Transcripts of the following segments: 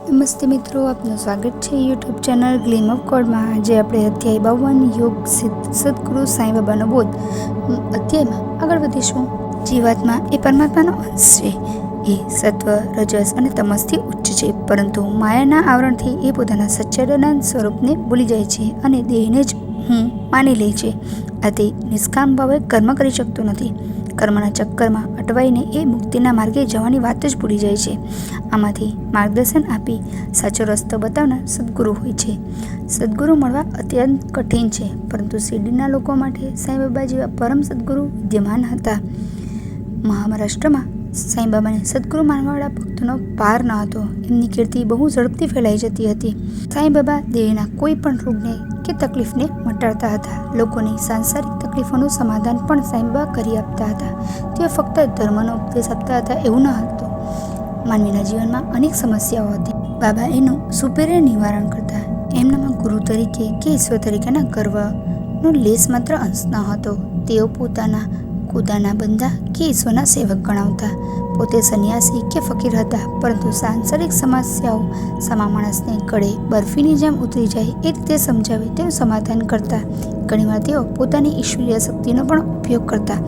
નમસ્તે મિત્રો, આપનું સ્વાગત છે યુટ્યુબ ચેનલ ગ્લીમ ઓફ ગોડમાં। આજે આપણે અધ્યાય 52 યોગ સિદ્ધ સદગુરુ સાંઈ બાબાનો બોધ અધ્યાયમાં આગળ વધીશું। જીવાત્મા એ પરમાત્માનો અંશ છે। એ સત્વ, રજસ અને તમસથી ઉચ્ચ છે, પરંતુ માયાના આવરણથી એ પોતાના સચ્ચિદાનંદ સ્વરૂપને ભૂલી જાય છે અને દેહને જ હું માની લે છે। આથી નિષ્કામ ભાવે કર્મ કરી શકતો નથી। કર્મના ચક્કરમાં અટવાઈને એ મુક્તિના માર્ગે જવાની વાત જ ભૂલી જાય છે। આમાંથી માર્ગદર્શન આપી સાચો રસ્તો બતાવનાર સદગુરુ હોય છે। સદગુરુ મળવા અત્યંત કઠિન છે, પરંતુ શિરડીના લોકો માટે સાંઈ બાબા જેવા પરમ સદગુરુ વિદ્યમાન હતા। મહારાષ્ટ્રમાં સાંઈ બાબાને સદગુરુ માનવાવાળા ભક્તોનો પાર ન હતો। એમની કીર્તિ બહુ ઝડપથી ફેલાઈ જતી હતી। સાંઈ બાબા દેહના કોઈ પણ રોગને કે તકલીફને મટાડતા હતા। લોકોની સાંસારિક તકલીફોનું સમાધાન પણ સાંઈ બાબા કરી આપતા હતા। તેઓ ફક્ત ધર્મનો ઉપદેશ આપતા હતા એવું ન હતું। માનવીના જીવનમાં અનેક સમસ્યાઓ હતી। બાબા એનું સુપેરે નિવારણ કરતા। એમનામાં ગુરુ તરીકે કે ઈશ્વર તરીકેના ગર્વનો લેશ માત્ર અંશ ન હતો। તેઓ પોતાના ખુદાના બંદા કે ઈશ્વરના સેવક ગણાવતા। પોતે સંન્યાસી કે ફકીર હતા, પરંતુ સાંસારિક સમસ્યાઓ સામા માણસને ગળે બરફીની જેમ ઉતરી જાય એ રીતે સમજાવે તેનું સમાધાન કરતા। ઘણીવાર તેઓ પોતાની ઈશ્વરીય શક્તિનો પણ ઉપયોગ કરતા।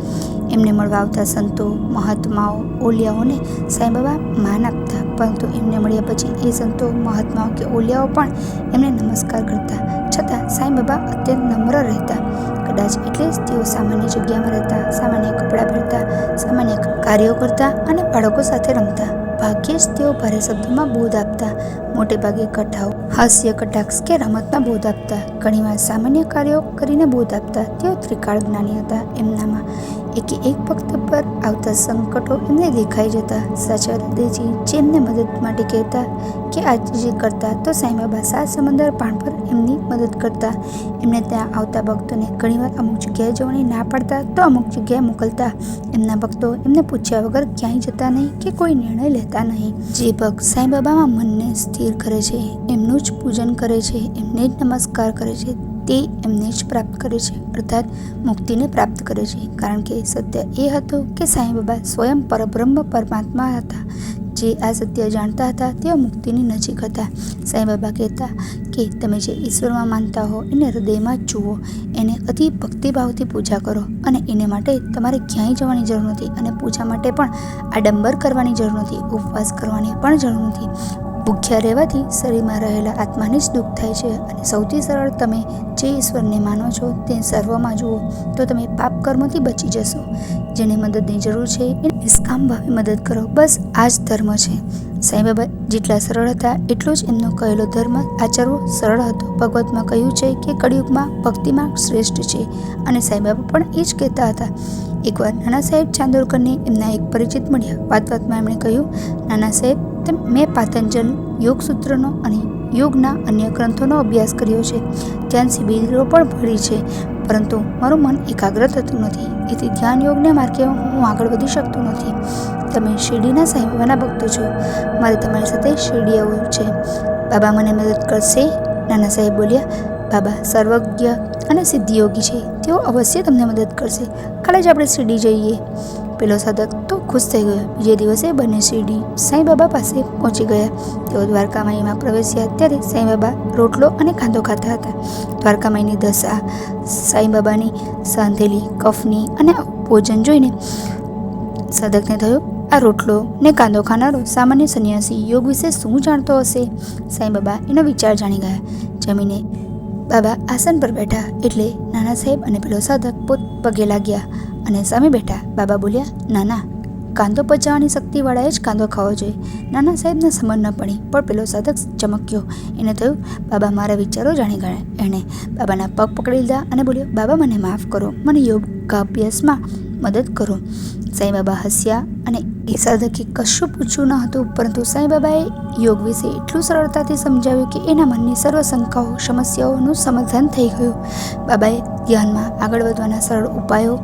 એમને મળવા આવતા સંતો, મહાત્માઓ, ઓલિયાઓને સાંઈ બાબા માન આપતા, પરંતુ એમને મળ્યા પછી એ સંતો, મહાત્માઓ કે ઓલિયાઓ પણ એમને નમસ્કાર કરતા। છતાં સાંઈ બાબા અત્યંત નમ્ર રહેતા। કદાચ એટલે જ તેઓ સામાન્ય જગ્યામાં રહેતા, સામાન્ય કપડાં પહેરતા, સામાન્ય કાર્યો કરતા અને બાળકો સાથે રમતા। ભાગ્યે જ તેઓ ભારે શબ્દોમાં બોધ આપતા, મોટે ભાગે કથાઓ, હાસ્ય, કટાક્ષ કે રમતમાં બોધ આપતા। ઘણીવાર સામાન્ય કાર્યો કરીને બોધ આપતા। તેઓ ત્રિકાળ જ્ઞાની હતા। એમનામાં એકે એક ભક્ત પર આવતા સંકટો એમને દેખાઈ જતા। સાચા હૃદયથી જે એમને મદદ માટે કહેતા કે આજીજી કરતા, તો સાંઈ બાબા 7 સમંદર પાણ પર એમની મદદ કરતા। એમને ત્યાં આવતા ભક્તોને ઘણીવાર અમુક જગ્યાએ જવાની ના પાડતા, તો અમુક જગ્યાએ મોકલતા। એમના ભક્તો એમને પૂછ્યા વગર ક્યાંય જતા નહીં કે કોઈ નિર્ણય લેતા નહીં। જે ભક્ત સાંઈ બાબામાં મનને સ્થિર કરે છે, એમનું જ પૂજન કરે છે, એમને જ નમસ્કાર કરે છે, તે એમને જ પ્રાપ્ત કરે છે, અર્થાત મુક્તિને પ્રાપ્ત કરે છે। કારણ કે સત્ય એ હતું કે સાંઈ બાબા સ્વયં પરબ્રહ્મ પરમાત્મા હતા। જે આ સત્ય જાણતા હતા તેઓ મુક્તિની નજીક હતા। સાંઈ બાબા કહેતા કે તમે જે ઈશ્વરમાં માનતા હો એને હૃદયમાં જ જુઓ, એને અતિ ભક્તિભાવથી પૂજા કરો, અને એને માટે તમારે ક્યાંય જવાની જરૂર નથી, અને પૂજા માટે પણ આડંબર કરવાની જરૂર નથી, ઉપવાસ કરવાની પણ જરૂર નથી। ભૂખ્યા રહેવાથી શરીરમાં રહેલા આત્માને જ દુઃખ થાય છે, અને સૌથી સરળ તમે જે ઈશ્વરને માનો છો તે સર્વમાં જુઓ, તો તમે પાપ કર્મોથી બચી જશો। જેને મદદની જરૂર છે એને નિષ્કામ ભાવે મદદ કરો, બસ આ જ ધર્મ છે। સાંઈ બાબા જેટલા સરળ હતા એટલો જ એમનો કહેલો ધર્મ આચરવો સરળ હતો। ભગવતમાં કહ્યું છે કે કળિયુગમાં ભક્તિમાં શ્રેષ્ઠ છે, અને સાંઈ બાબા પણ એ જ કહેતા હતા। એકવાર નાના સાહેબ ચાંદોરકરને એમના એક પરિચિત મળ્યા। વાતમાં એમણે કહ્યું, નાના સાહેબ, મેં પાતંજલ યોગ સૂત્રનો અને યોગના અન્ય ગ્રંથોનો અભ્યાસ કર્યો છે, ધ્યાન શિબિરો પણ ભળી છે, પરંતુ મારું મન એકાગ્ર થતું નથી, એથી ધ્યાન યોગને માર્ગે હું આગળ વધી શકતો નથી। તમે શિરડીના સાંઈ બાબાના ભક્તો છો, મારે તમારી સાથે શિરડી આવવું છે, બાબા મને મદદ કરશે? નાના સાહેબ બોલ્યા, બાબા સર્વજ્ઞ અને સિદ્ધિયોગી છે, તેઓ અવશ્ય તમને મદદ કરશે, કાલે જ આપણે શિરડી જઈએ। પેલો સાધક તો ખુશ થઈ ગયો। બીજે દિવસે બંને શિરડી સાંઈ બાબા પાસે પહોંચી ગયા। તેઓ દ્વારકામાઈમાં પ્રવેશ્યા ત્યારે સાંઈ બાબા રોટલો અને કાંદો ખાતા હતા। દ્વારકામાઈની દશા, સાંઈ બાબાની સાંધેલી કફની અને ભોજન જોઈને સાધકને થયું, આ રોટલો ને કાંદો ખાનારો સામાન્ય સંન્યાસી યોગ વિશે શું જાણતો હશે? સાંઈ બાબા એનો વિચાર જાણી ગયા। જમીને બાબા આસન પર બેઠા એટલે નાના સાહેબ અને પેલો સાધક પોત પગે લાગ્યા અને સામે બેઠા। બાબા બોલ્યા, નાના, કાંદો પચાવવાની શક્તિવાળાએ જ કાંદો ખાવો જોઈએ। નાના સાહેબને સમજ ન પડી, પણ પેલો સાધક ચમક્યો। એને થયું, બાબા મારા વિચારો જાણી ગયા। એણે બાબાના પગ પકડી લીધા અને બોલ્યો, બાબા મને માફ કરો, મને યોગાભ્યાસમાં મદદ કરો। સાંઈ બાબા હસ્યા, અને એ સાધકે કશું પૂછ્યું ન હતું, પરંતુ સાંઈ બાબાએ યોગ વિશે એટલું સરળતાથી સમજાવ્યું કે એના મનની સર્વ શંકાઓ, સમસ્યાઓનું સમાધાન થઈ ગયું। બાબાએ ધ્યાનમાં આગળ વધવાના સરળ ઉપાયો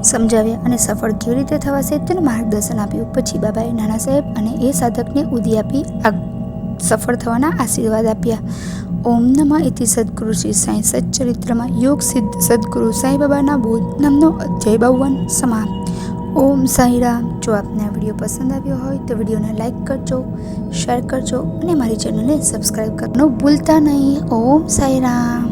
સમજાવ્યા અને સફળ કેવી રીતે થવાશે તેનું માર્ગદર્શન આપ્યું। પછી બાબાએ નાના સાહેબ અને એ સાધકને ઉધી આપી સફળ થવાના આશીર્વાદ આપ્યા। ઓમ નમઃ ઇતિ સદગુરુ શ્રી સાંઈ સચ્ચરિત્રમાં યોગ સિદ્ધ સદગુરુ સાંઈ બાબાના બોધ નામનો અધ્યાય 52 સમાપ્ત। ઓમ સાંઈ રામ। જો આપને આ વિડીયો પસંદ આવ્યો હોય તો વિડીયોને લાઇક કરજો, શેર કરજો અને મારી ચેનલને સબસ્ક્રાઈબ કરવાનું ભૂલતા નહીં. ઓમ સાંઈ રામ.